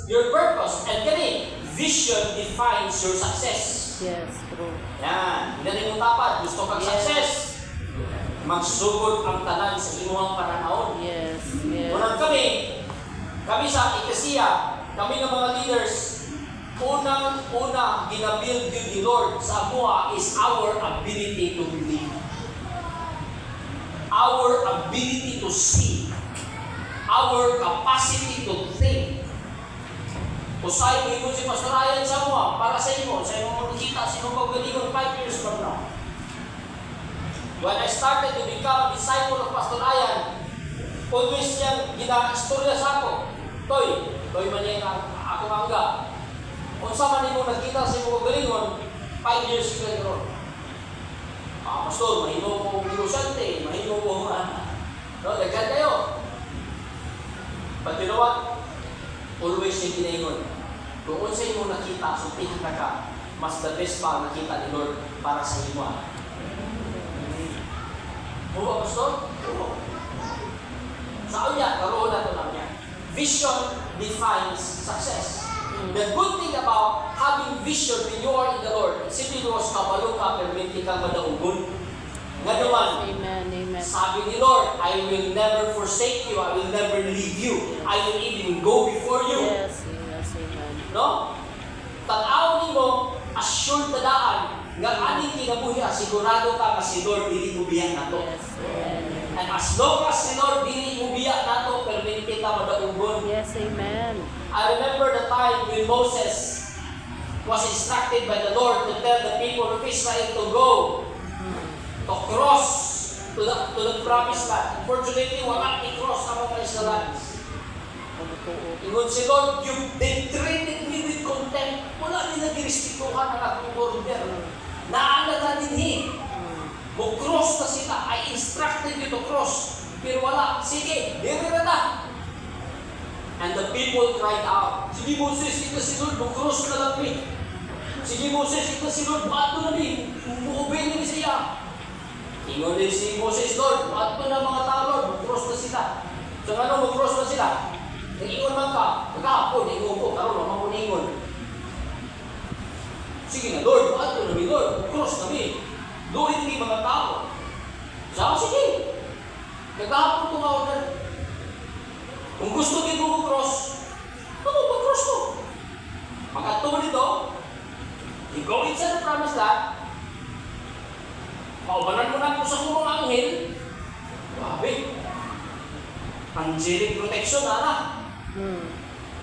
your purpose. And kani, vision defines your success. Yes, true. Yan. Hindi mo tapat. Gusto kang success. Magsugod ang tanan sa imuhang pananaon. Yes, yes. Unang kami sa Ecclesia, kami ng mga leaders, unang-una ginabuild yun ni Lord sa amuha is our ability to believe. Our ability to see. Our capacity to think. Usay mo si Pastor Ryan sa amuha, para sa imo makikita sa imong paggalingon 5 years from now. When I started to become a disciple of Pastor Ryan, always niyang gina-istorya sa ako. Toy man niya ako mangga. Kung sa man mo nakita sa imong galingon, 5 years ago. Pastor, mahimo ko negosyante, mahimo ko daghan kayo. But you know what? Always yung ginaingon. Kung unsa imong nakita, sumpihan ka, mas the best pa nakita ni Lord para sa imo. Oo, Pastor? Oo. Sa unya, karoon na ito lang yan. Vision defines success. The good thing about having vision when you are in the Lord, simply was kabalo ka, pero hindi ka madaugon. Nga naman, Amen, amen. sabi ni Lord, I will never forsake you, I will never leave you, I will even go before you. Yes, yes, amen. No? Tanaw mo, assured na daan, nga aning kinabuhi, sigurado ka nga si Lord, dili mo biyak na to. Yes, amen. And as long as si Lord, dili mo biyak na to, pero hindi kita madaugon. Yes, amen. I remember the time when Moses was instructed by the Lord to tell the people of Israel to go, to cross to the promised land. Unfortunately, wala i-cross ang mga Israelites. Ingon si Lord, they treated me with contempt. Wala din nag-restrictuhan ang akong order. Naanad din Mag-cross na sila. I instructed you to cross. Pero wala. Sige, dire na ta. And the people cried out, sige Moses, ito si Lord, mag-cross na lang mi. Sige Moses, ito si Lord, bato na mi. Umuubay na mi siya. Ingon din si Moses, Lord, bato na mga tao, Lord, mag-cross na sila. So ano, mag-cross na sila? Nag-ingon man ka, magkahapon, ingon ko, karoon naman ko ningon. Sige na, Lord, bato na mi, Lord, mag-cross na mi. Luhin ni mga tao. Sabi, sige. Nagkahapon tumawag na. Kung gusto din mo cross, mag-cross ko. Pagkatulad nito, you go inside the promised land, paubanan mo na po sa murong anghel, grabe. Angelic protection,